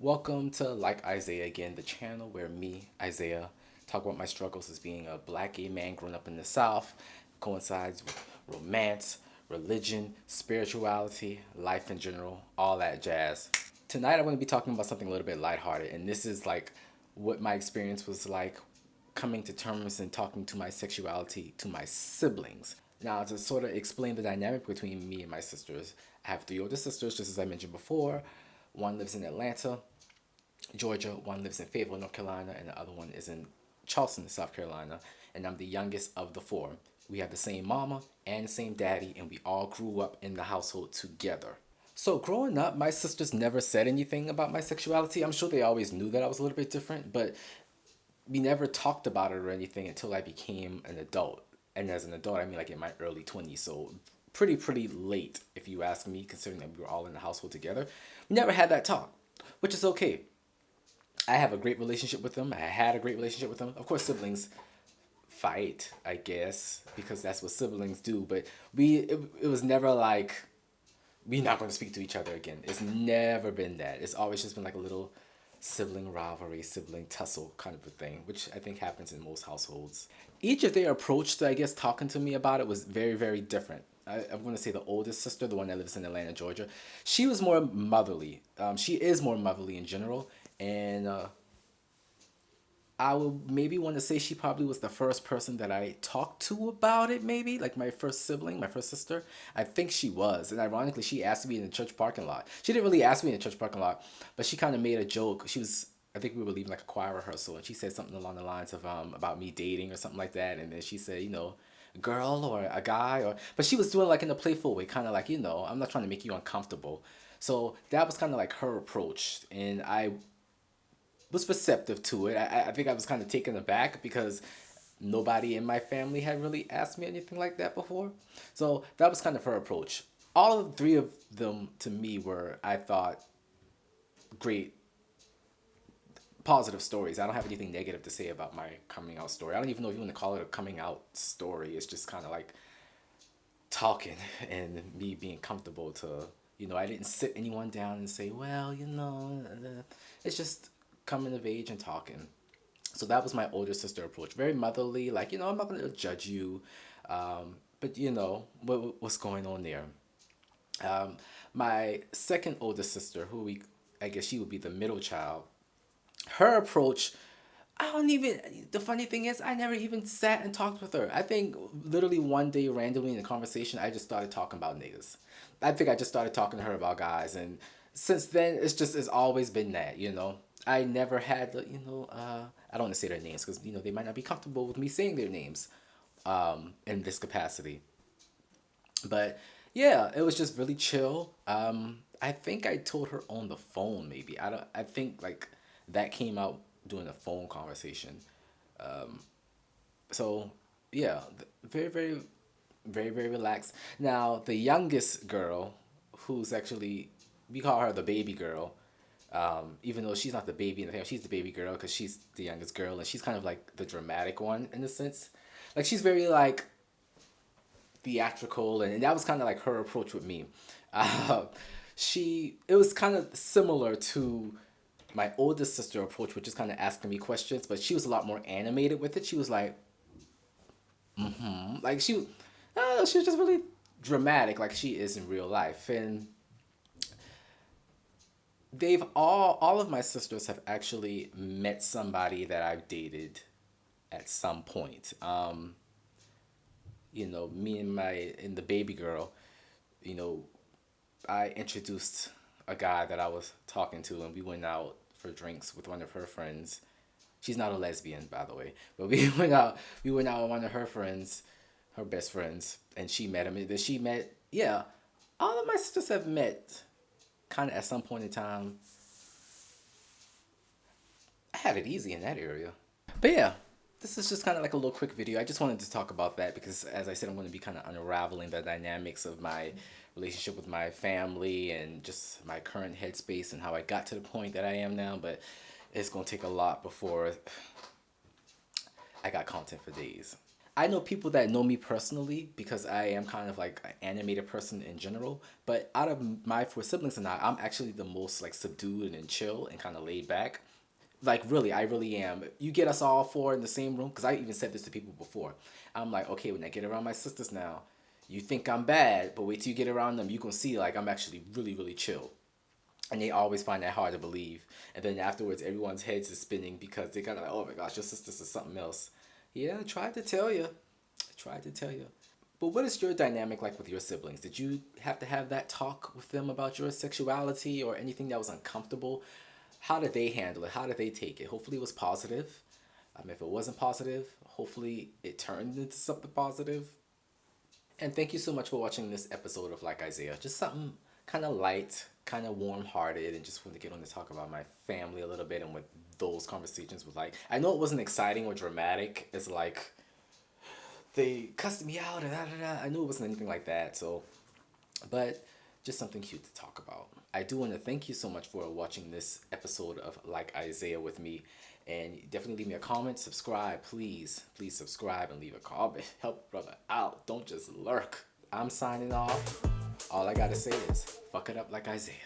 Welcome to Like Isaiah again, the channel where me, Isaiah, talk about my struggles as being a black gay man growing up in the South, coincides with romance, religion, spirituality, life in general, all that jazz. Tonight I'm going to be talking about something a little bit lighthearted, and this is like what my experience was like coming to terms and talking to my sexuality to my siblings. Now, to sort of explain the dynamic between me and my sisters, I have three older sisters, just as I mentioned before. One lives in Atlanta, Georgia, one lives in Fayetteville, North Carolina, and the other one is in Charleston, South Carolina. And I'm the youngest of the four. We have the same mama and the same daddy, and we all grew up in the household together. So growing up, my sisters never said anything about my sexuality. I'm sure they always knew that I was a little bit different, but we never talked about it or anything until I became an adult. And as an adult, I mean like in my early 20s. So pretty late, if you ask me, considering that we were all in the household together. We never had that talk, which is okay. I have a great relationship with them. I had a great relationship with them. Of course, siblings fight, I guess, because that's what siblings do. But it was never like we're not going to speak to each other again. It's never been that. It's always just been like a little sibling rivalry, sibling tussle kind of a thing, which I think happens in most households. Each of their approach to, I guess, talking to me about it was very different. I'm going to say the oldest sister, the one that lives in Atlanta, Georgia, she was more motherly. She is more motherly in general. And I would maybe want to say she probably was the first person that I talked to about it, maybe. Like my first sibling, my first sister. I think she was. And ironically, she asked me in the church parking lot. She didn't really ask me in the church parking lot, but she kind of made a joke. I think we were leaving like a choir rehearsal, and she said something along the lines of about me dating or something like that. And then she said, a girl or a guy, but she was doing like in a playful way, kind of like, I'm not trying to make you uncomfortable. So that was kind of like her approach. And I was receptive to it. I think I was kind of taken aback because nobody in my family had really asked me anything like that before. So that was kind of her approach. All of three of them to me were, I thought, great positive stories. I don't have anything negative to say about my coming out story. I don't even know if you want to call it a coming out story. It's just kind of like talking and me being comfortable to, I didn't sit anyone down and say, well, it's just coming of age and talking. So that was my older sister approach. Very motherly, like, I'm not going to judge you, but what's going on there. My second oldest sister, I guess she would be the middle child, her approach, the funny thing is, I never even sat and talked with her. I think literally one day randomly in a conversation, I just started talking about niggas. I think I just started talking to her about guys. And since then, it's always been that. I never had, I don't want to say their names because, they might not be comfortable with me saying their names in this capacity. But yeah, it was just really chill. I think I told her on the phone maybe. I think like that came out during a phone conversation. So yeah, very relaxed. Now the youngest girl, who's actually, we call her the baby girl. Even though she's not the baby in the family, she's the baby girl because she's the youngest girl, and she's kind of like the dramatic one in a sense. Like she's very like theatrical, and that was kind of like her approach with me. Uh, it was kind of similar to my oldest sister approach, which is kind of asking me questions, but she was a lot more animated with it. She was like, like she was just really dramatic, like she is in real life. And all of my sisters have actually met somebody that I've dated at some point. Me and the baby girl, you know, I introduced a guy that I was talking to, and we went out for drinks with one of her friends. She's not a lesbian, by the way, but we went out. We went out with one of her friends, her best friends, and she met him. And then she met, yeah. All of my sisters have met, kind of at some point in time. I had it easy in that area. But yeah, this is just kind of like a little quick video. I just wanted to talk about that because, as I said, I'm going to be kind of unraveling the dynamics of my relationship with my family and just my current headspace and how I got to the point that I am now. But it's going to take a lot before I got content for days. I know people that know me personally because I am kind of like an animated person in general. But out of my four siblings and I'm actually the most like subdued and chill and kind of laid back. Like really, I really am. You get us all four in the same room because I even said this to people before. I'm like, okay, when I get around my sisters now, you think I'm bad, but wait till you get around them, you can see like I'm actually really, really chill. And they always find that hard to believe. And then afterwards, everyone's heads is spinning because they kind of like, oh my gosh, your sisters is something else. Yeah, I tried to tell you. I tried to tell you. But what is your dynamic like with your siblings? Did you have to have that talk with them about your sexuality or anything that was uncomfortable? How did they handle it? How did they take it? Hopefully it was positive. If it wasn't positive, hopefully it turned into something positive. And thank you so much for watching this episode of Like Isaiah. Just something kind of light, kind of warm hearted, and just wanted to get on to talk about my family a little bit and what those conversations was like. I know it wasn't exciting or dramatic. It's like they cussed me out and da da da. I knew it wasn't anything like that. So, but just something cute to talk about. I do want to thank you so much for watching this episode of Like Isaiah with me. And definitely leave me a comment, subscribe, please. Please subscribe and leave a comment. Help brother out. Don't just lurk. I'm signing off. All I gotta say is, fuck it up like Isaiah.